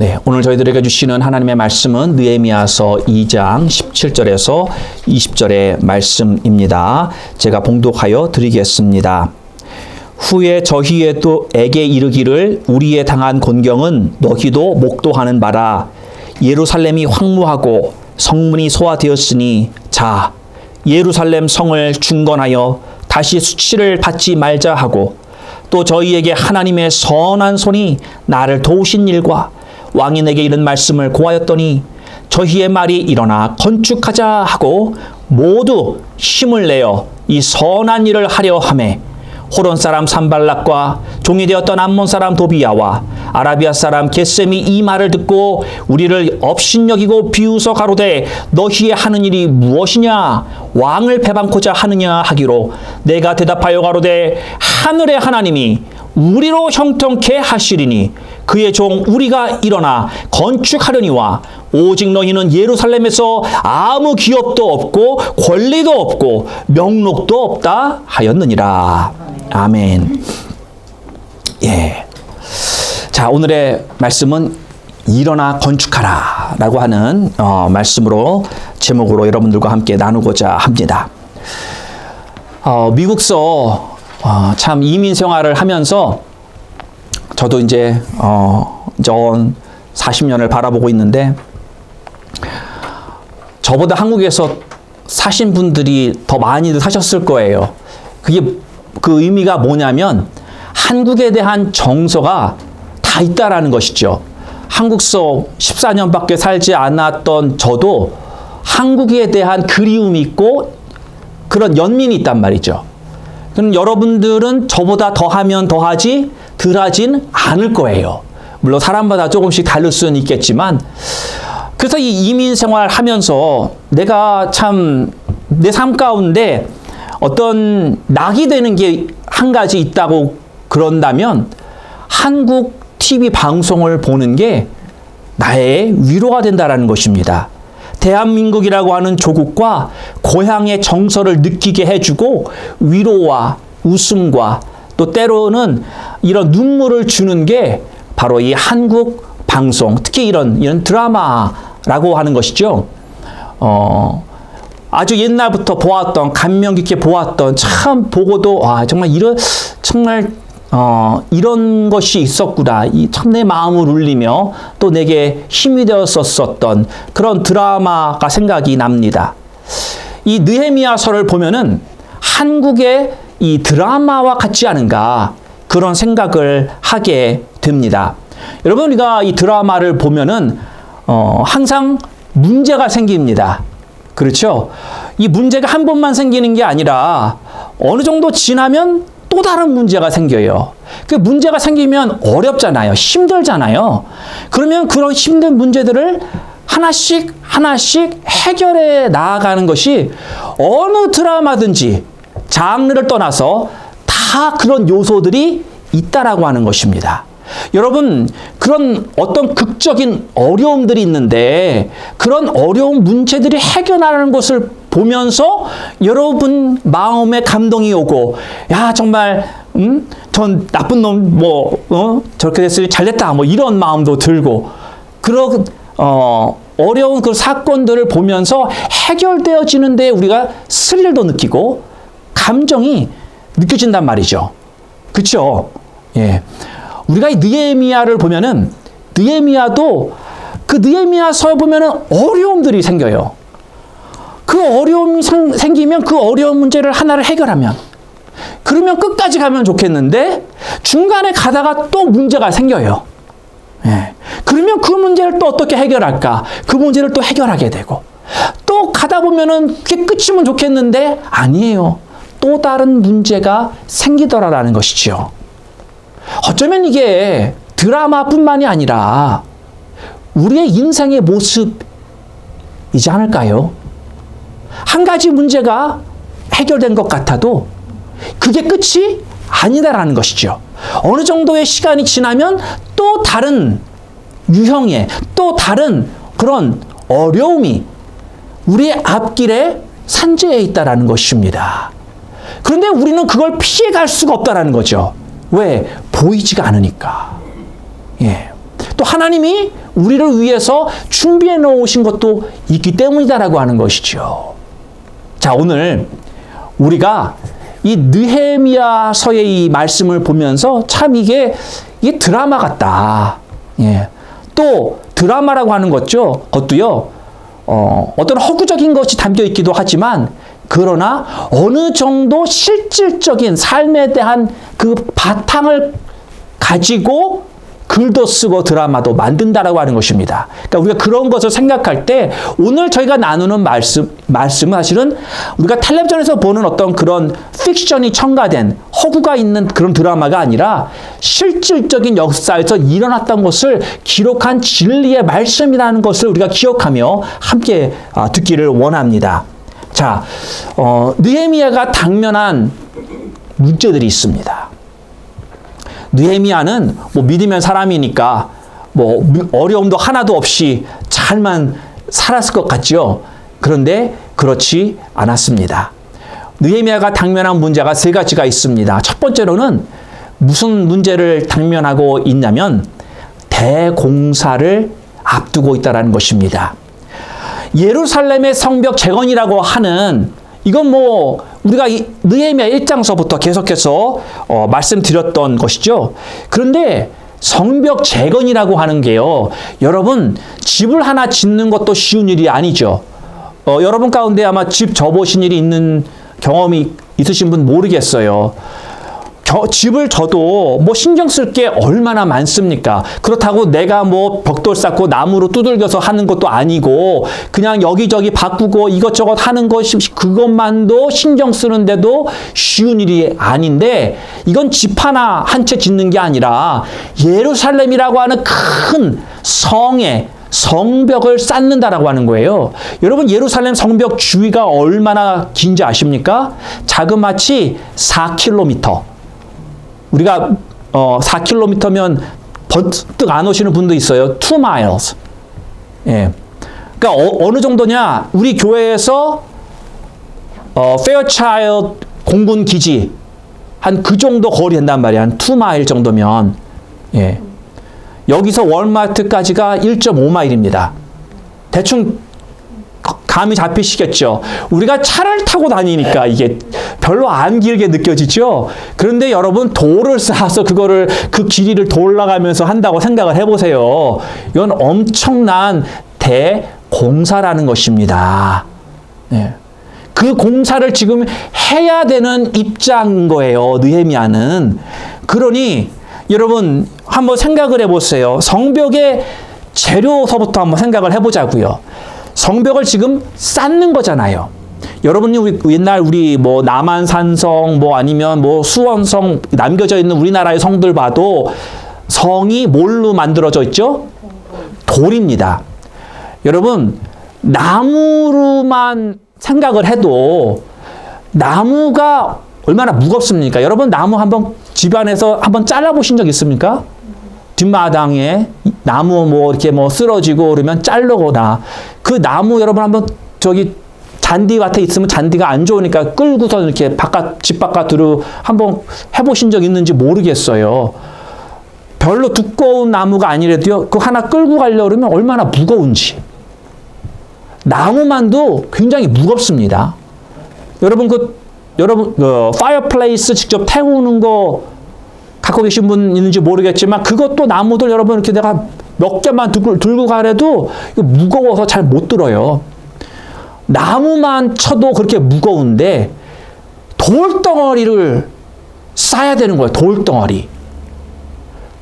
네, 오늘 저희들에게 주시는 하나님의 말씀은 느헤미야서 2장 17절에서 20절의 말씀입니다. 제가 봉독하여 드리겠습니다. 후에 저희에게 이르기를 우리의 당한 곤경은 너희도 목도하는 바라. 예루살렘이 황무하고 성문이 소화되었으니 자 예루살렘 성을 중건하여 다시 수치를 받지 말자 하고 또 저희에게 하나님의 선한 손이 나를 도우신 일과 왕이 내게 이런 말씀을 고하였더니 저희의 말이 일어나 건축하자 하고 모두 힘을 내어 이 선한 일을 하려 하매 호론 사람 산발락과 종이 되었던 암몬 사람 도비야와 아라비아 사람 겟셈이 이 말을 듣고 우리를 업신여기고 비웃어 가로되 너희의 하는 일이 무엇이냐 왕을 배반코자 하느냐 하기로 내가 대답하여 가로되 하늘의 하나님이 우리로 형통케 하시리니 그의 종 우리가 일어나 건축하려니와 오직 너희는 예루살렘에서 아무 기업도 없고 권리도 없고 명록도 없다 하였느니라. 아멘. 예. 자, 오늘의 말씀은 일어나 건축하라 라고 하는 말씀으로 제목으로 여러분들과 함께 나누고자 합니다. 미국서 참 이민 생활을 하면서 저도 이제 40년을 바라보고 있는데 저보다 한국에서 사신 분들이 더 많이들 사셨을 거예요. 그게 그 의미가 뭐냐면 한국에 대한 정서가 다 있다라는 것이죠. 한국서 14년밖에 살지 않았던 저도 한국에 대한 그리움이 있고 그런 연민이 있단 말이죠. 그럼 여러분들은 저보다 더하면 더하지 덜하진 않을 거예요. 물론 사람마다 조금씩 다를 수는 있겠지만 그래서 이 이민 생활하면서 내가 참 내 삶 가운데 어떤 낙이 되는 게 한 가지 있다고 그런다면 한국 TV 방송을 보는 게 나의 위로가 된다라는 것입니다. 대한민국이라고 하는 조국과 고향의 정서를 느끼게 해주고 위로와 웃음과 또 때로는 이런 눈물을 주는 게 바로 이 한국 방송, 특히 이런 드라마라고 하는 것이죠. 아주 옛날부터 보았던, 감명 깊게 보았던, 참 보고도 정말 이런 것이 있었구나. 참 내 마음을 울리며 또 내게 힘이 되었었던 그런 드라마가 생각이 납니다. 이 느헤미야서를 보면은 한국의 이 드라마와 같지 않은가 그런 생각을 하게 됩니다. 여러분 우리가 이 드라마를 보면은 항상 문제가 생깁니다. 그렇죠? 이 문제가 한 번만 생기는 게 아니라 어느 정도 지나면 또 다른 문제가 생겨요. 그 문제가 생기면 어렵잖아요. 힘들잖아요. 그러면 그런 힘든 문제들을 하나씩 해결해 나아가는 것이 어느 드라마든지 장르를 떠나서 다 그런 요소들이 있다라고 하는 것입니다. 여러분, 그런 어떤 극적인 어려움들이 있는데 그런 어려운 문제들이 해결하는 것을 보면서 여러분 마음에 감동이 오고 야 정말 전 나쁜 놈 저렇게 됐으니 잘됐다 이런 마음도 들고 그런 어려운 그 사건들을 보면서 해결되어지는데 우리가 스릴도 느끼고 감정이 느껴진단 말이죠. 그렇죠? 예. 우리가 이 느헤미야를 보면은 느헤미야도 그 느헤미야서에 보면은 어려움들이 생겨요. 그 어려움이 생기면 그 어려운 문제를 하나를 해결하면 그러면 끝까지 가면 좋겠는데 중간에 가다가 또 문제가 생겨요. 예. 그러면 그 문제를 또 어떻게 해결할까? 그 문제를 또 해결하게 되고 또 가다 보면은 그게 끝이면 좋겠는데 아니에요. 또 다른 문제가 생기더라라는 것이죠. 어쩌면 이게 드라마뿐만이 아니라 우리의 인생의 모습이지 않을까요? 한 가지 문제가 해결된 것 같아도 그게 끝이 아니다라는 것이죠. 어느 정도의 시간이 지나면 또 다른 유형의 또 다른 그런 어려움이 우리의 앞길에 산재해 있다라는 것입니다. 그런데 우리는 그걸 피해갈 수가 없다라는 거죠. 왜? 보이지가 않으니까. 예. 또 하나님이 우리를 위해서 준비해 놓으신 것도 있기 때문이다라고 하는 것이죠. 자, 오늘 우리가 이 느헤미야서의 이 말씀을 보면서 참 이게 드라마 같다. 예. 또 드라마라고 하는 것도요. 어떤 허구적인 것이 담겨 있기도 하지만 그러나 어느 정도 실질적인 삶에 대한 그 바탕을 가지고 글도 쓰고 드라마도 만든다라고 하는 것입니다. 그러니까 우리가 그런 것을 생각할 때 오늘 저희가 나누는 말씀은 사실은 우리가 텔레비전에서 보는 어떤 그런 픽션이 첨가된 허구가 있는 그런 드라마가 아니라 실질적인 역사에서 일어났던 것을 기록한 진리의 말씀이라는 것을 우리가 기억하며 함께 듣기를 원합니다. 자, 느헤미야가 당면한 문제들이 있습니다. 느헤미야는 뭐 믿으면 사람이니까 뭐 어려움도 하나도 없이 잘만 살았을 것 같죠. 그런데 그렇지 않았습니다. 느헤미야가 당면한 문제가 세 가지가 있습니다. 첫 번째로는 무슨 문제를 당면하고 있냐면 대공사를 앞두고 있다는 것입니다. 예루살렘의 성벽 재건이라고 하는 이건 뭐 우리가 느헤미야 1장서부터 계속해서 말씀드렸던 것이죠. 그런데 성벽 재건이라고 하는 게요. 여러분 집을 하나 짓는 것도 쉬운 일이 아니죠. 여러분 가운데 아마 집 져보신 일이 있는 경험이 있으신 분 모르겠어요. 집을 져도 뭐 신경 쓸 게 얼마나 많습니까? 그렇다고 내가 뭐 벽돌 쌓고 나무로 두들겨서 하는 것도 아니고 그냥 여기저기 바꾸고 이것저것 하는 것이 그것만도 신경 쓰는데도 쉬운 일이 아닌데 이건 집 하나 한 채 짓는 게 아니라 예루살렘이라고 하는 큰 성에 성벽을 쌓는다라고 하는 거예요. 여러분 예루살렘 성벽 주위가 얼마나 긴지 아십니까? 자그마치 4km. 우리가 4km면 번뜩 안 오시는 분도 있어요. 2 miles. 예. 그러니까 어느 정도냐? 우리 교회에서 페어차일드 공군 기지 한 그 정도 거리 된단 말이야. 한 2 마일 정도면. 예. 여기서 월마트까지가 1.5마일입니다. 대충 감이 잡히시겠죠. 우리가 차를 타고 다니니까 이게 별로 안 길게 느껴지죠. 그런데 여러분 돌을 쌓아서 그거를 그 길이를 돌아가면서 한다고 생각을 해보세요. 이건 엄청난 대공사라는 것입니다. 네. 그 공사를 지금 해야 되는 입장인 거예요. 느헤미야는. 그러니 여러분 한번 생각을 해보세요. 성벽의 재료서부터 한번 생각을 해보자고요. 성벽을 지금 쌓는 거잖아요. 여러분이 옛날 우리 뭐 남한산성 뭐 아니면 뭐 수원성 남겨져 있는 우리나라의 성들 봐도 성이 뭘로 만들어져 있죠? 돌입니다. 여러분 나무로만 생각을 해도 나무가 얼마나 무겁습니까? 여러분 나무 한번 집안에서 한번 잘라보신 적 있습니까? 뒷마당에 나무 뭐 이렇게 뭐 쓰러지고 그러면 자르거나 그 나무 여러분 한번 저기 잔디밭에 있으면 잔디가 안 좋으니까 끌고서 이렇게 집 바깥으로 한번 해보신 적 있는지 모르겠어요. 별로 두꺼운 나무가 아니라도요, 그 하나 끌고 가려고 그러면 얼마나 무거운지. 나무만도 굉장히 무겁습니다. 여러분 그 파이어플레이스 직접 태우는 거 갖고 계신 분 있는지 모르겠지만 그것도 나무들 여러분 이렇게 내가 몇 개만 들고 가래도 이거 무거워서 잘 못 들어요. 나무만 쳐도 그렇게 무거운데 돌덩어리를 쌓아야 되는 거예요. 돌덩어리.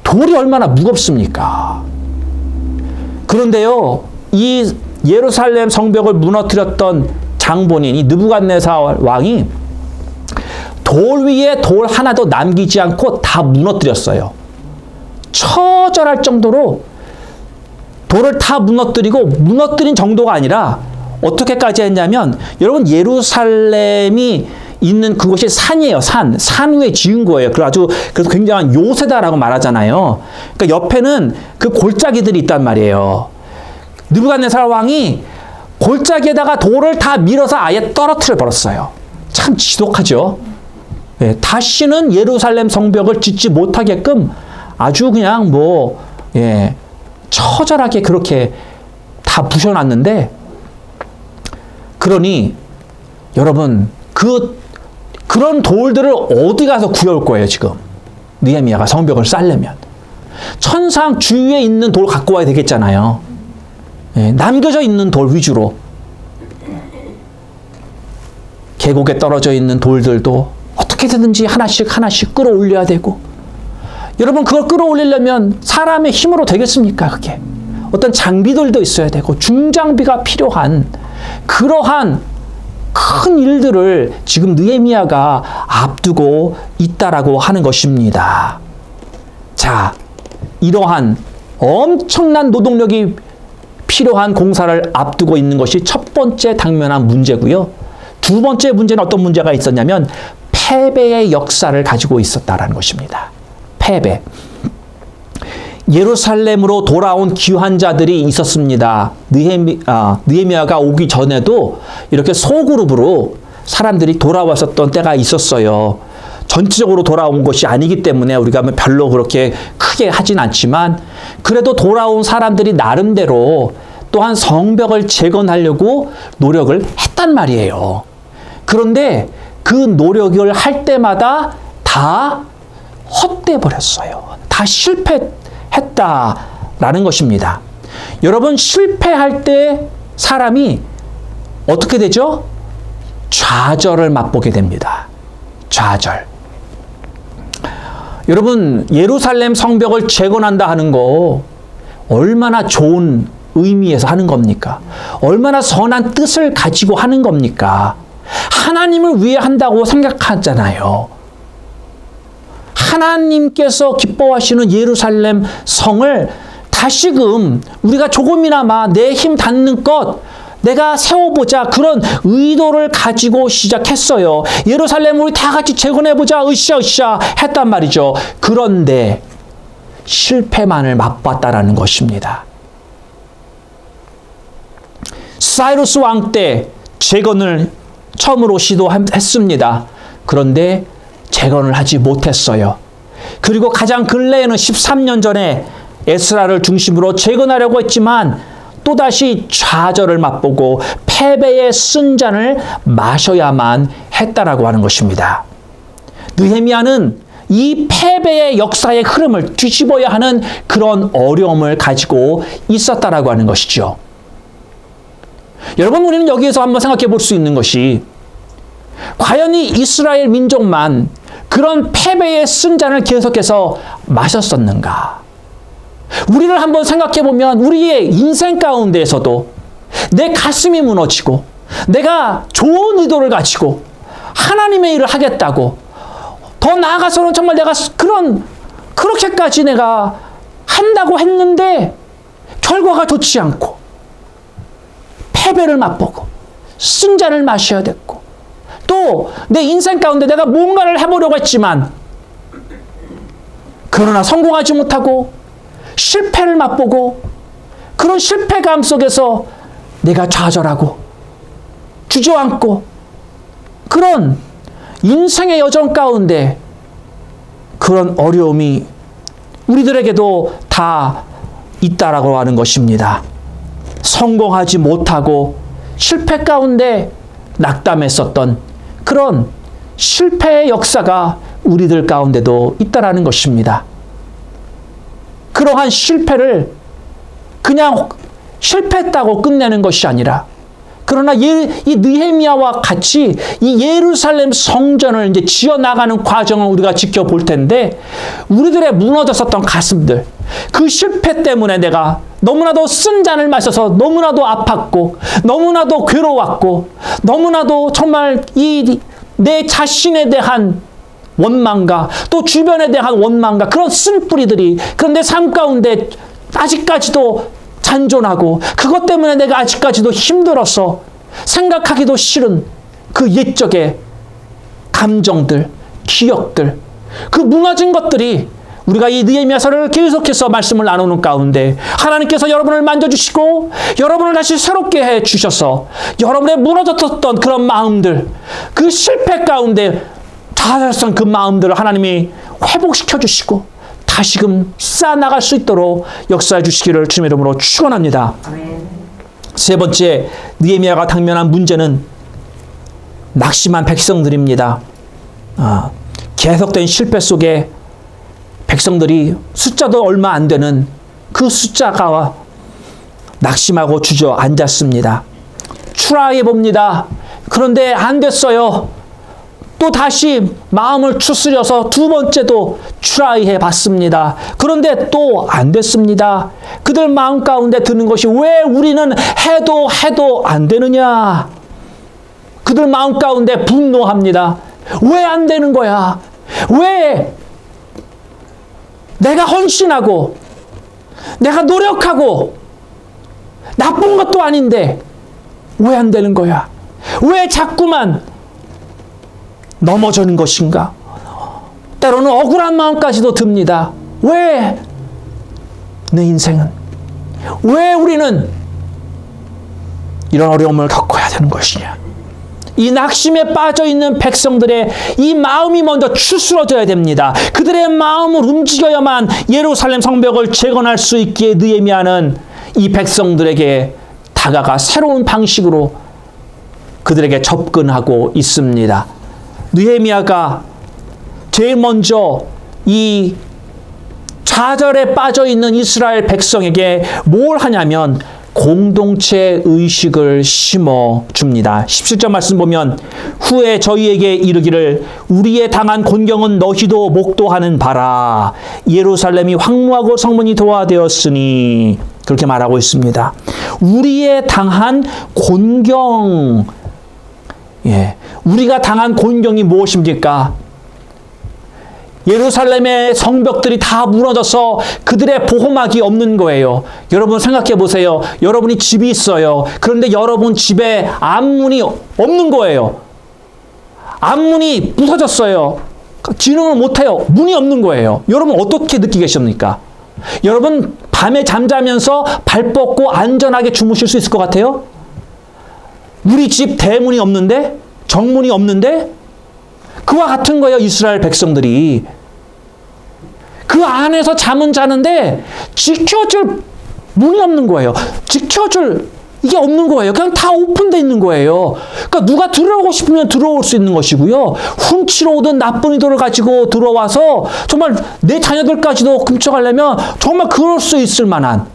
돌이 얼마나 무겁습니까? 그런데요, 이 예루살렘 성벽을 무너뜨렸던 장본인 이 느부갓네살 왕이 돌 위에 돌 하나도 남기지 않고 다 무너뜨렸어요. 처절할 정도로 돌을 다 무너뜨리고 무너뜨린 정도가 아니라 어떻게까지 했냐면 여러분 예루살렘이 있는 그곳이 산이에요. 산 위에 지은 거예요. 그래서 굉장한 요새다라고 말하잖아요. 그러니까 옆에는 그 골짜기들이 있단 말이에요. 느부갓네살 왕이 골짜기에다가 돌을 다 밀어서 아예 떨어뜨려 버렸어요. 참 지독하죠. 예, 다시는 예루살렘 성벽을 짓지 못하게끔 아주 그냥 처절하게 그렇게 다 부셔놨는데, 그러니 여러분 그런 돌들을 어디 가서 구해올 거예요 지금 느헤미야가 성벽을 쌓려면. 천상 주위에 있는 돌 갖고 와야 되겠잖아요. 예, 남겨져 있는 돌 위주로. 계곡에 떨어져 있는 돌들도 어떻게든지 하나씩 끌어올려야 되고, 여러분 그걸 끌어올리려면 사람의 힘으로 되겠습니까? 그게 어떤 장비들도 있어야 되고 중장비가 필요한 그러한 큰 일들을 지금 느헤미야가 앞두고 있다라고 하는 것입니다. 자, 이러한 엄청난 노동력이 필요한 공사를 앞두고 있는 것이 첫 번째 당면한 문제고요. 두 번째 문제는 어떤 문제가 있었냐면 패배의 역사를 가지고 있었다라는 것입니다. 패배. 예루살렘으로 돌아온 귀환 자들이 있었습니다. 느헤미야가 오기 전에도 이렇게 소그룹으로 사람들이 돌아왔었던 때가 있었어요. 전체적으로 돌아온 것이 아니기 때문에 우리가 별로 그렇게 크게 하진 않지만, 그래도 돌아온 사람들이 나름대로 또한 성벽을 재건하려고 노력을 했단 말이에요. 그런데 그 노력을 할 때마다 다 헛돼 버렸어요. 다 실패했다라는 것입니다. 여러분, 실패할 때 사람이 어떻게 되죠? 좌절을 맛보게 됩니다. 좌절. 여러분, 예루살렘 성벽을 재건한다 하는 거 얼마나 좋은 의미에서 하는 겁니까? 얼마나 선한 뜻을 가지고 하는 겁니까? 하나님을 위해 한다고 생각하잖아요. 하나님께서 기뻐하시는 예루살렘 성을 다시금 우리가 조금이나마 내 힘 닿는 것 내가 세워보자, 그런 의도를 가지고 시작했어요. 예루살렘 우리 다 같이 재건해보자, 으쌰으쌰 했단 말이죠. 그런데 실패만을 맛봤다라는 것입니다. 사이루스 왕 때 재건을 처음으로 시도했습니다. 그런데 재건을 하지 못했어요. 그리고 가장 근래에는 13년 전에 에스라를 중심으로 재건하려고 했지만 또다시 좌절을 맛보고 패배의 쓴잔을 마셔야만 했다라고 하는 것입니다. 느헤미야는 이 패배의 역사의 흐름을 뒤집어야 하는 그런 어려움을 가지고 있었다라고 하는 것이죠. 여러분, 우리는 여기에서 한번 생각해 볼 수 있는 것이, 과연 이 이스라엘 민족만 그런 패배의 쓴잔을 계속해서 마셨었는가? 우리를 한번 생각해 보면 우리의 인생 가운데에서도 내 가슴이 무너지고 내가 좋은 의도를 가지고 하나님의 일을 하겠다고, 더 나아가서는 정말 내가 그렇게까지 내가 한다고 했는데 결과가 좋지 않고 패배를 맛보고 쓴잔을 마셔야 됐고, 또 내 인생 가운데 내가 뭔가를 해보려고 했지만 그러나 성공하지 못하고 실패를 맛보고, 그런 실패감 속에서 내가 좌절하고 주저앉고, 그런 인생의 여정 가운데 그런 어려움이 우리들에게도 다 있다라고 하는 것입니다. 성공하지 못하고 실패 가운데 낙담했었던 그런 실패의 역사가 우리들 가운데도 있다라는 것입니다. 그러한 실패를 그냥 실패했다고 끝내는 것이 아니라, 그러나 이 느헤미야와 같이 이 예루살렘 성전을 이제 지어나가는 과정을 우리가 지켜볼 텐데, 우리들의 무너졌었던 가슴들, 그 실패 때문에 내가 너무나도 쓴잔을 마셔서 너무나도 아팠고 너무나도 괴로웠고 너무나도 정말 내 자신에 대한 원망과 또 주변에 대한 원망과 그런 쓴뿌리들이, 그런 내 삶 가운데 아직까지도 잔존하고, 그것 때문에 내가 아직까지도 힘들어서 생각하기도 싫은 그 옛적의 감정들, 기억들, 그 무너진 것들이 우리가 이 느헤미야서를 계속해서 말씀을 나누는 가운데 하나님께서 여러분을 만져주시고 여러분을 다시 새롭게 해주셔서 여러분의 무너졌던 그런 마음들, 그 실패 가운데 좌절했던 그 마음들을 하나님이 회복시켜 주시고 다시금 쌓아나갈 수 있도록 역사해 주시기를 주님의 이름으로 축원합니다. 세 번째, 느헤미야가 당면한 문제는 낙심한 백성들입니다. 계속된 실패 속에 백성들이 숫자도 얼마 안 되는 그 숫자가 낙심하고 주저앉았습니다. 트라이해 봅니다. 그런데 안 됐어요. 또 다시 마음을 추스려서 두 번째도 트라이해 봤습니다. 그런데 또 안 됐습니다. 그들 마음 가운데 드는 것이 왜 우리는 해도 안 되느냐? 그들 마음 가운데 분노합니다. 왜 안 되는 거야? 왜 내가 헌신하고 내가 노력하고 나쁜 것도 아닌데 왜 안 되는 거야? 왜 자꾸만 넘어지는 것인가? 때로는 억울한 마음까지도 듭니다. 왜 내 인생은, 왜 우리는 이런 어려움을 겪어야 되는 것이냐? 이 낙심에 빠져있는 백성들의 이 마음이 먼저 추스러져야 됩니다. 그들의 마음을 움직여야만 예루살렘 성벽을 재건할 수 있기에 느헤미야는 이 백성들에게 다가가 새로운 방식으로 그들에게 접근하고 있습니다. 느헤미야가 제일 먼저 이 좌절에 빠져있는 이스라엘 백성에게 뭘 하냐면 공동체 의식을 심어줍니다. 17절 말씀 보면 후에 저희에게 이르기를 우리의 당한 곤경은 너희도 목도하는 바라. 예루살렘이 황무하고 성문이 도화되었으니 그렇게 말하고 있습니다. 우리의 당한 곤경, 우리가 당한 곤경이 무엇입니까? 예루살렘의 성벽들이 다 무너져서 그들의 보호막이 없는 거예요. 여러분 생각해 보세요. 여러분이 집이 있어요. 그런데 여러분 집에 앞문이 없는 거예요. 앞문이 부서졌어요. 진흥을 못해요. 문이 없는 거예요. 여러분 어떻게 느끼겠습니까? 여러분 밤에 잠자면서 발 뻗고 안전하게 주무실 수 있을 것 같아요? 우리 집 대문이 없는데? 정문이 없는데? 그와 같은 거예요. 이스라엘 백성들이. 그 안에서 잠은 자는데 지켜줄 문이 없는 거예요. 지켜줄 이게 없는 거예요. 그냥 다 오픈되어 있는 거예요. 그러니까 누가 들어오고 싶으면 들어올 수 있는 것이고요. 훔치러 오든 나쁜 의도를 가지고 들어와서 정말 내 자녀들까지도 훔쳐가려면 정말 그럴 수 있을 만한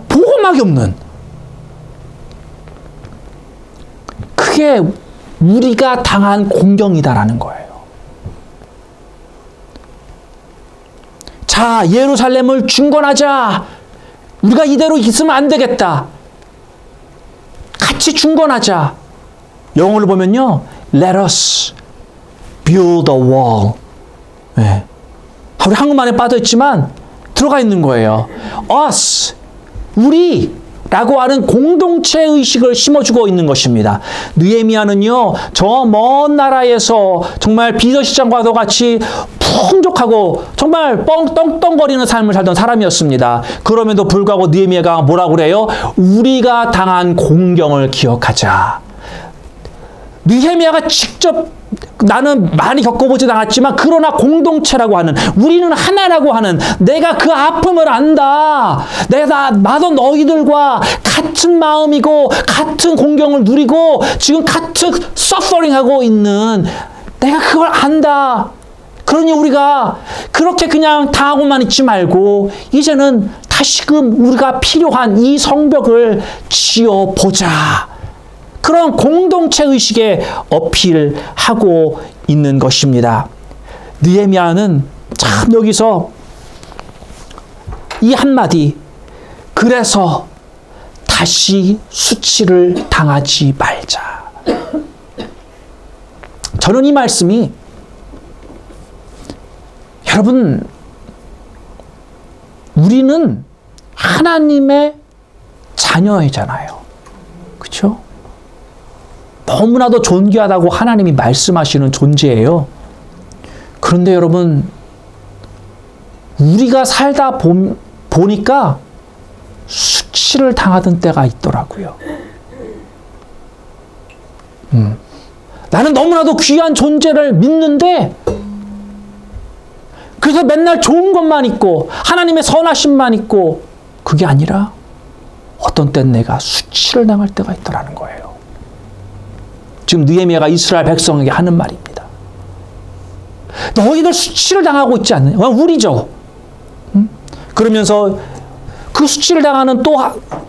보호막이 없는, 그게 우리가 당한 공경이다라는 거예요. 자, 예루살렘을 중건하자. 우리가 이대로 있으면 안 되겠다. 같이 중건하자. 영어를 보면요, Let us build a wall. 네. 우리 한국말에 빠져있지만 들어가 있는 거예요. Us, 우리 라고 하는 공동체 의식을 심어주고 있는 것입니다. 느헤미야는요, 저 먼 나라에서 정말 비서시장과도 같이 풍족하고 정말 떵떵거리는 삶을 살던 사람이었습니다. 그럼에도 불구하고 느헤미야가 뭐라고 그래요? 우리가 당한 공경을 기억하자. 느헤미야가 직접 나는 많이 겪어보지 않았지만 그러나 공동체라고 하는, 우리는 하나라고 하는, 내가 그 아픔을 안다. 나도 너희들과 같은 마음이고 같은 공경을 누리고 지금 같은 서퍼링하고 있는, 내가 그걸 안다. 그러니 우리가 그렇게 그냥 당하고만 있지 말고 이제는 다시금 우리가 필요한 이 성벽을 지어보자. 그런 공동체 의식에 어필하고 있는 것입니다. 느헤미야는 참 여기서 이 한마디, 그래서 다시 수치를 당하지 말자. 저는 이 말씀이, 여러분, 우리는 하나님의 자녀이잖아요. 그렇죠? 너무나도 존귀하다고 하나님이 말씀하시는 존재예요. 그런데 여러분, 우리가 살다 보니까 수치를 당하던 때가 있더라고요. 나는 너무나도 귀한 존재를 믿는데 그래서 맨날 좋은 것만 있고 하나님의 선하심만 있고 그게 아니라 어떤 땐 내가 수치를 당할 때가 있더라는 거예요. 지금 느헤미야가 이스라엘 백성에게 하는 말입니다. 너희들 수치를 당하고 있지 않느냐? 우리죠. 그러면서 그 수치를 당하는 또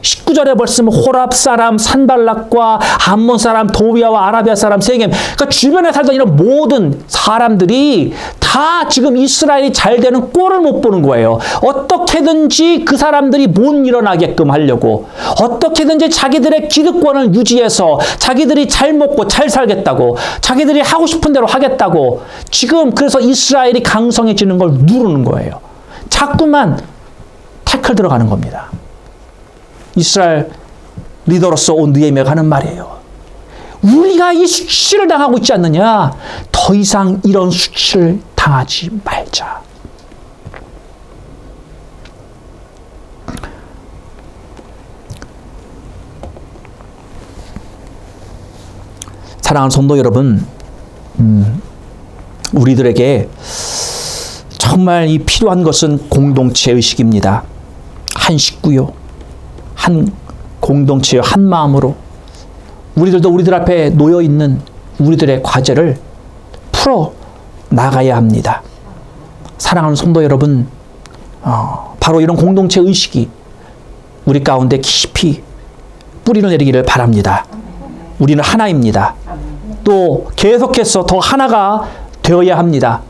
19절에 말씀 호랍 사람 산발락과 암몬 사람 도비아와 아라비아 사람 세겜, 그러니까 주변에 살던 이런 모든 사람들이 다 지금 이스라엘이 잘 되는 꼴을 못 보는 거예요. 어떻게든지 그 사람들이 못 일어나게끔 하려고, 어떻게든지 자기들의 기득권을 유지해서 자기들이 잘 먹고 잘 살겠다고, 자기들이 하고 싶은 대로 하겠다고 지금 그래서 이스라엘이 강성해지는 걸 누르는 거예요. 자꾸만 태클 들어가는 겁니다. 이스라엘 리더로서 온 느헤미야가 하는 말이에요. 우리가 이 수치를 당하고 있지 않느냐? 더 이상 이런 수치를 당하지 말자. 사랑하는 성도 여러분, 우리들에게 정말 이 필요한 것은 공동체 의식입니다. 한 식구요, 한 공동체요, 한 마음으로 우리들도 우리들 앞에 놓여 있는 우리들의 과제를 풀어 나가야 합니다. 사랑하는 성도 여러분, 바로 이런 공동체 의식이 우리 가운데 깊이 뿌리를 내리기를 바랍니다. 우리는 하나입니다. 또 계속해서 더 하나가 되어야 합니다.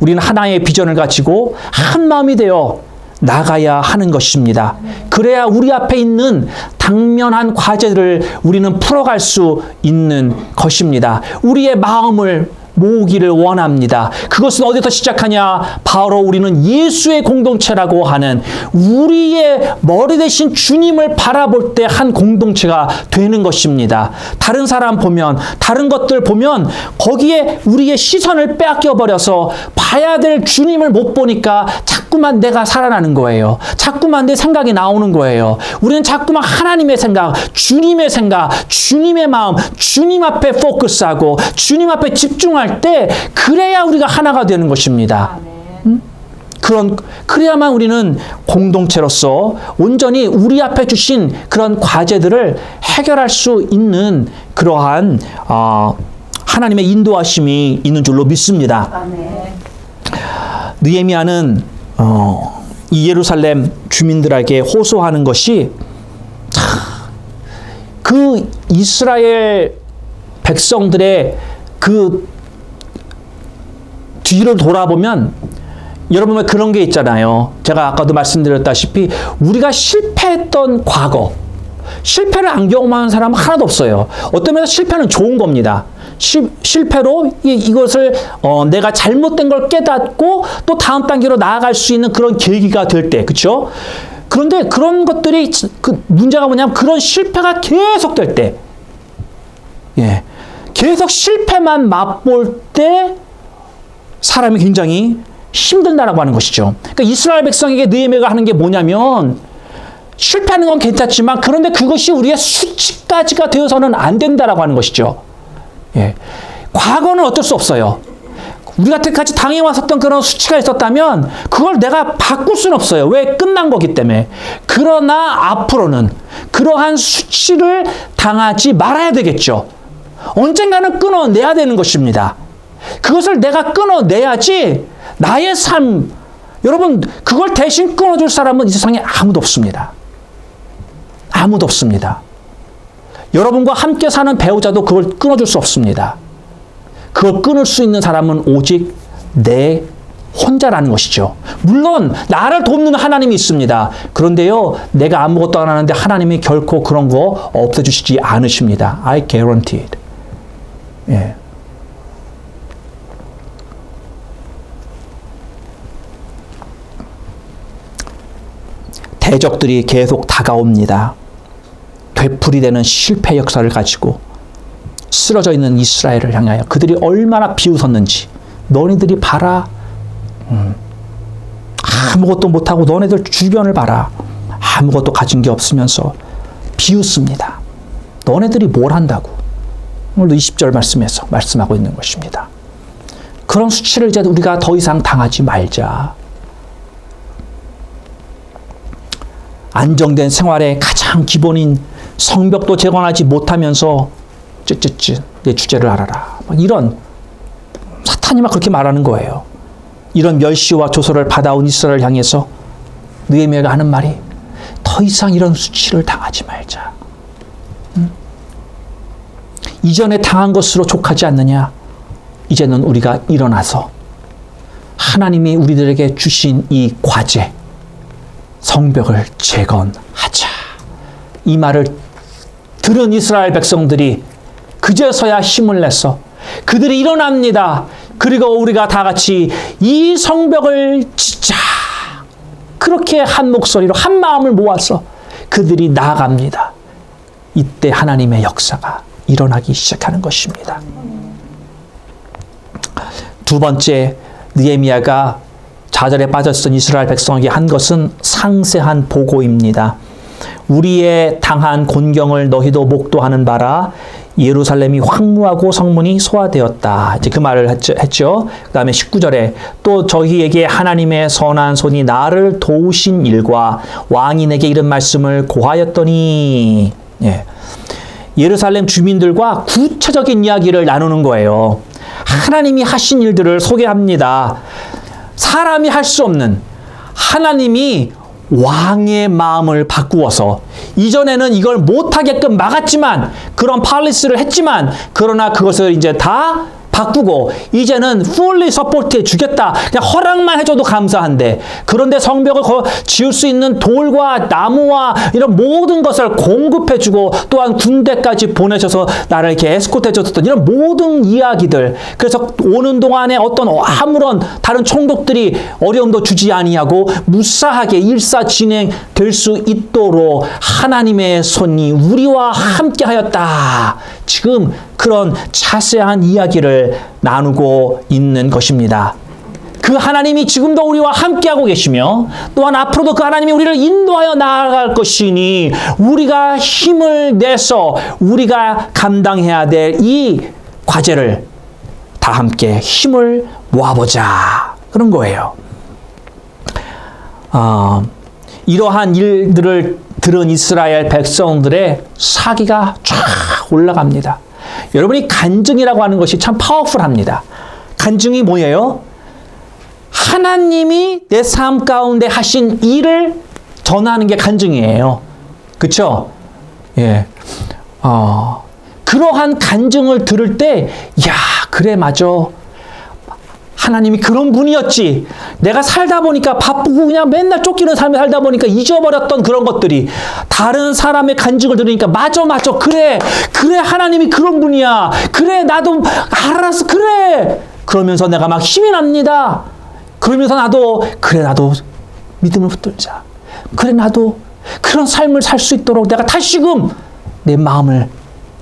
우리는 하나의 비전을 가지고 한 마음이 되어 나가야 하는 것입니다. 그래야 우리 앞에 있는 당면한 과제들을 우리는 풀어갈 수 있는 것입니다. 우리의 마음을 모으기를 원합니다. 그것은 어디서 시작하냐? 바로 우리는 예수의 공동체라고 하는 우리의 머리 대신 주님을 바라볼 때 한 공동체가 되는 것입니다. 다른 사람 보면, 다른 것들 보면 거기에 우리의 시선을 빼앗겨 버려서 봐야 될 주님을 못 보니까 자꾸만 내가 살아나는 거예요. 자꾸만 내 생각이 나오는 거예요. 우리는 자꾸만 하나님의 생각, 주님의 생각, 주님의 마음, 주님 앞에 포커스하고 주님 앞에 집중할 때 그래야 우리가 하나가 되는 것입니다. 그래야만 우리는 공동체로서 온전히 우리 앞에 주신 그런 과제들을 해결할 수 있는 그러한 하나님의 인도하심이 있는 줄로 믿습니다. 느헤미야는 이 예루살렘 주민들에게 호소하는 것이 그 이스라엘 백성들의 그 뒤를 돌아보면 여러분 왜 그런 게 있잖아요. 제가 아까도 말씀드렸다시피 우리가 실패했던 과거, 실패를 안 경험하는 사람은 하나도 없어요. 어떤 면에서 실패는 좋은 겁니다. 실패로 이것을 내가 잘못된 걸 깨닫고 또 다음 단계로 나아갈 수 있는 그런 계기가 될 때, 그렇죠? 그런데 그런 것들이 그 문제가 뭐냐면 그런 실패가 계속 될 때, 계속 실패만 맛볼 때 사람이 굉장히 힘든다라고 하는 것이죠. 그러니까 이스라엘 백성에게 느헤미야가 하는 게 뭐냐면 실패하는 건 괜찮지만 그런데 그것이 우리의 수치까지가 되어서는 안 된다라고 하는 것이죠. 과거는 어쩔 수 없어요. 우리가 여태까지 당해왔었던 그런 수치가 있었다면 그걸 내가 바꿀 수는 없어요. 왜? 끝난 거기 때문에. 그러나 앞으로는 그러한 수치를 당하지 말아야 되겠죠. 언젠가는 끊어내야 되는 것입니다. 그것을 내가 끊어내야지 나의 삶, 여러분 그걸 대신 끊어줄 사람은 이 세상에 아무도 없습니다. 아무도 없습니다. 여러분과 함께 사는 배우자도 그걸 끊어줄 수 없습니다. 그걸 끊을 수 있는 사람은 오직 내 혼자라는 것이죠. 물론 나를 돕는 하나님이 있습니다. 그런데요, 내가 아무것도 안 하는데 하나님이 결코 그런 거 없애주시지 않으십니다. I guarantee it. 대적들이 계속 다가옵니다. 되풀이되는 실패 역사를 가지고 쓰러져 있는 이스라엘을 향하여 그들이 얼마나 비웃었는지 너희들이 봐라. 아무것도 못하고 너네들 주변을 봐라. 아무것도 가진 게 없으면서 비웃습니다. 너네들이 뭘 한다고. 오늘도 20절 말씀에서 말씀하고 있는 것입니다. 그런 수치를 이제 우리가 더 이상 당하지 말자. 안정된 생활의 가장 기본인 성벽도 재건하지 못하면서 쯧쯧쯧 내 주제를 알아라. 이런 사탄이 막 그렇게 말하는 거예요. 이런 멸시와 조소를 받아온 이스라엘을 향해서 느헤미야가 하는 말이 더 이상 이런 수치를 당하지 말자. 이전에 당한 것으로 족하지 않느냐? 이제는 우리가 일어나서 하나님이 우리들에게 주신 이 과제, 성벽을 재건하자. 이 말을 들은 이스라엘 백성들이 그제서야 힘을 내서 그들이 일어납니다. 그리고 우리가 다 같이 이 성벽을 짓자. 그렇게 한 목소리로 한 마음을 모아서 그들이 나아갑니다. 이때 하나님의 역사가 일어나기 시작하는 것입니다. 두 번째, 느헤미야가 좌절에 빠졌던 이스라엘 백성에게 한 것은 상세한 보고입니다. 우리의 당한 곤경을 너희도 목도하는 바라. 예루살렘이 황무하고 성문이 소화되었다. 이제 그 말을 했죠. 그 다음에 19절에 또 저희에게 하나님의 선한 손이 나를 도우신 일과 왕이 내게 이런 말씀을 고하였더니, 예. 예루살렘 주민들과 구체적인 이야기를 나누는 거예요. 하나님이 하신 일들을 소개합니다. 사람이 할 수 없는, 하나님이 왕의 마음을 바꾸어서 이전에는 이걸 못하게끔 막았지만, 그런 팔리스를 했지만, 그러나 그것을 이제 다 바꾸고 이제는 fully support 해주겠다. 그냥 허락만 해줘도 감사한데, 그런데 성벽을 지을 수 있는 돌과 나무와 이런 모든 것을 공급해주고 또한 군대까지 보내셔서 나를 이렇게 에스코트해줬던 이런 모든 이야기들. 그래서 오는 동안에 어떤 아무런 다른 총독들이 어려움도 주지 아니하고 무사하게 일사 진행될 수 있도록 하나님의 손이 우리와 함께하였다. 지금 그런 자세한 이야기를 나누고 있는 것입니다. 그 하나님이 지금도 우리와 함께하고 계시며 또한 앞으로도 그 하나님이 우리를 인도하여 나아갈 것이니 우리가 힘을 내서 우리가 감당해야 될 이 과제를 다 함께 힘을 모아보자. 그런 거예요. 이러한 일들을 들은 이스라엘 백성들의 사기가 쫙 올라갑니다. 여러분이 간증이라고 하는 것이 참 파워풀합니다. 간증이 뭐예요? 하나님이 내 삶 가운데 하신 일을 전하는 게 간증이에요. 그렇죠? 예. 그러한 간증을 들을 때, 야, 그래, 맞아. 하나님이 그런 분이었지. 내가 살다 보니까 바쁘고 그냥 맨날 쫓기는 삶을 살다 보니까 잊어버렸던 그런 것들이 다른 사람의 간증을 들으니까 맞아. 그래 하나님이 그런 분이야. 그래 나도 알았어. 그래. 그러면서 내가 막 힘이 납니다. 그러면서 나도 믿음을 붙들자. 그래 나도 그런 삶을 살 수 있도록 내가 다시금 내 마음을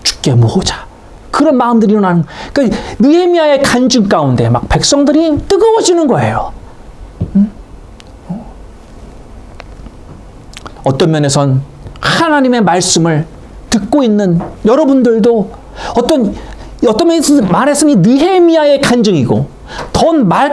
주께 모으자. 그런 마음들이 일어나는, 그러니까 느헤미야의 간증 가운데 막 백성들이 뜨거워지는 거예요. 어떤 면에선 하나님의 말씀을 듣고 있는 여러분들도 어떤 면에서 말했으니 느헤미야의 간증이고, 더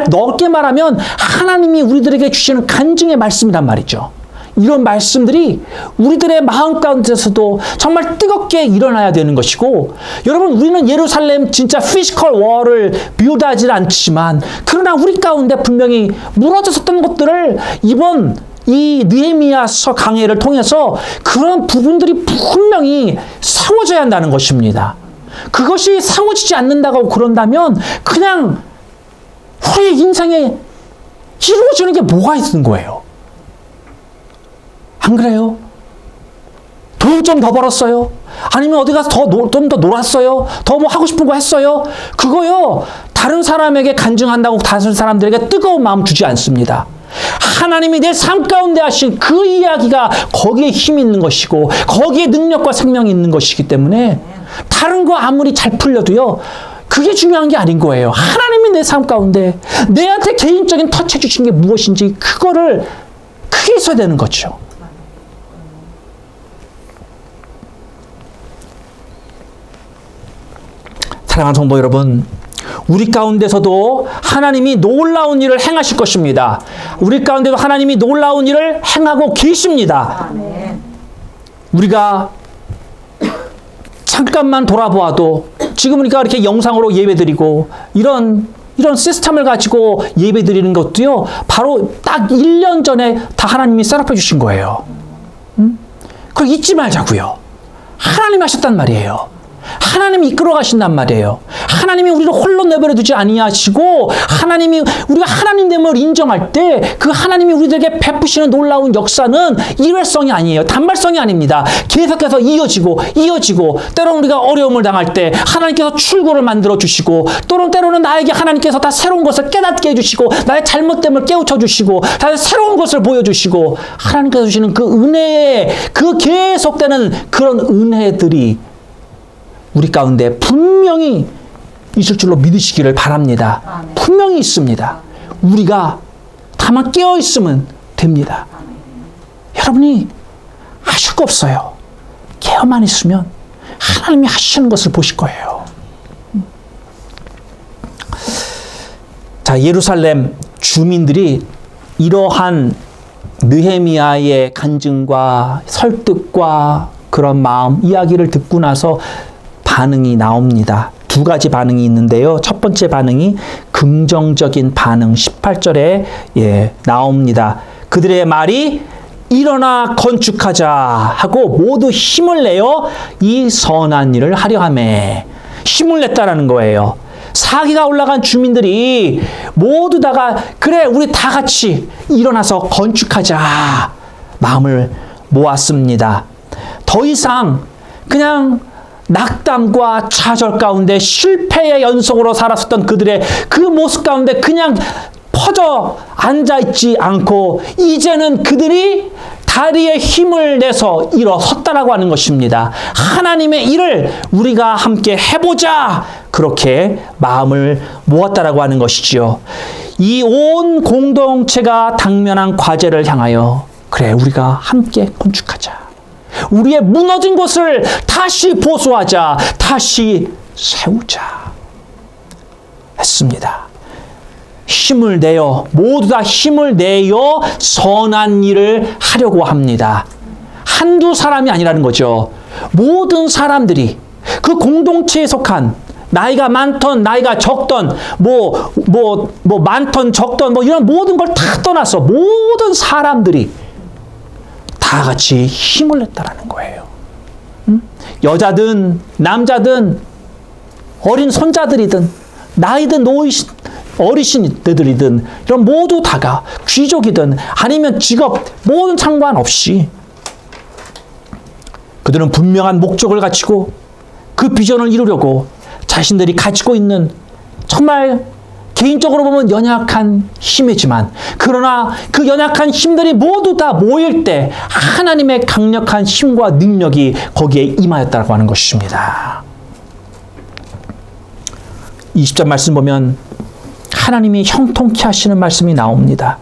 넓게 말하면 하나님이 우리들에게 주시는 간증의 말씀이란 말이죠. 이런 말씀들이 우리들의 마음 가운데서도 정말 뜨겁게 일어나야 되는 것이고, 여러분, 우리는 예루살렘 진짜 피지컬 월을 비우다하지 않지만, 그러나 우리 가운데 분명히 무너졌었던 것들을 이번 이 느헤미야서 강해를 통해서 그런 부분들이 분명히 세워져야 한다는 것입니다. 그것이 세워지지 않는다고 그런다면 그냥 우리 인생에 이루어지는 게 뭐가 있는 거예요? 안 그래요? 돈 좀 더 벌었어요? 아니면 어디 가서 좀 더 놀았어요? 더 뭐 하고 싶은 거 했어요? 그거요, 다른 사람에게 간증한다고 다른 사람들에게 뜨거운 마음 주지 않습니다. 하나님이 내 삶 가운데 하신 그 이야기가 거기에 힘이 있는 것이고, 거기에 능력과 생명이 있는 것이기 때문에 다른 거 아무리 잘 풀려도요, 그게 중요한 게 아닌 거예요. 하나님이 내 삶 가운데 내한테 개인적인 터치해 주신 게 무엇인지 그거를 크게 있어야 되는 거죠. 사랑하는 성도 여러분, 우리 가운데서도 하나님이 놀라운 일을 행하실 것입니다. 우리 가운데도 하나님이 놀라운 일을 행하고 계십니다. 아멘. 우리가 잠깐만 돌아보아도 지금 우리가 이렇게 영상으로 예배드리고 이런 시스템을 가지고 예배드리는 것도요, 바로 딱 1년 전에 다 하나님이 셋업해 주신 거예요. 그걸 잊지 말자고요. 하나님이 하셨단 말이에요. 하나님이 이끌어 가신단 말이에요. 하나님이 우리를 홀로 내버려 두지 아니하시고, 하나님이 우리가 하나님됨을 인정할 때 그 하나님이 우리들에게 베푸시는 놀라운 역사는 일회성이 아니에요. 단발성이 아닙니다. 계속해서 이어지고 때로는 우리가 어려움을 당할 때 하나님께서 출구를 만들어 주시고, 때로는 나에게 하나님께서 다 새로운 것을 깨닫게 해주시고, 나의 잘못됨을 깨우쳐 주시고, 나의 새로운 것을 보여주시고, 하나님께서 주시는 그 은혜에, 그 계속되는 그런 은혜들이 우리 가운데 분명히 있을 줄로 믿으시기를 바랍니다. 아멘. 분명히 있습니다. 우리가 다만 깨어있으면 됩니다. 여러분이 하실 거 없어요. 깨어만 있으면 하나님이 하시는 것을 보실 거예요. 자, 예루살렘 주민들이 이러한 느헤미야의 간증과 설득과 그런 마음, 이야기를 듣고 나서 반응이 나옵니다. 두 가지 반응이 있는데요. 첫 번째 반응이 긍정적인 반응, 18절에 나옵니다. 그들의 말이 일어나 건축하자 하고 모두 힘을 내어 이 선한 일을 하려 하매, 힘을 냈다라는 거예요. 사기가 올라간 주민들이 모두 다가 그래 우리 다 같이 일어나서 건축하자 마음을 모았습니다. 더 이상 그냥 낙담과 좌절 가운데 실패의 연속으로 살았었던 그들의 그 모습 가운데 그냥 퍼져 앉아있지 않고 이제는 그들이 다리에 힘을 내서 일어섰다라고 하는 것입니다. 하나님의 일을 우리가 함께 해보자, 그렇게 마음을 모았다라고 하는 것이지요. 이 온 공동체가 당면한 과제를 향하여 그래 우리가 함께 건축하자, 우리의 무너진 곳을 다시 보수하자, 다시 세우자 했습니다. 힘을 내어, 모두 다 힘을 내어 선한 일을 하려고 합니다. 한두 사람이 아니라는 거죠. 모든 사람들이 그 공동체에 속한 나이가 많던 나이가 적던 많던 적던 이런 모든 걸 다 떠나서 모든 사람들이 다 같이 힘을 냈다라는 거예요. 여자든 남자든 어린 손자들이든 나이든 어르신들이든 이런 모두 다가 귀족이든 아니면 직업 모든 상관없이 그들은 분명한 목적을 가지고 그 비전을 이루려고 자신들이 가지고 있는 정말 개인적으로 보면 연약한 힘이지만, 그러나 그 연약한 힘들이 모두 다 모일 때 하나님의 강력한 힘과 능력이 거기에 임하였다고 하는 것입니다. 20절 말씀 보면 하나님이 형통케 하시는 말씀이 나옵니다.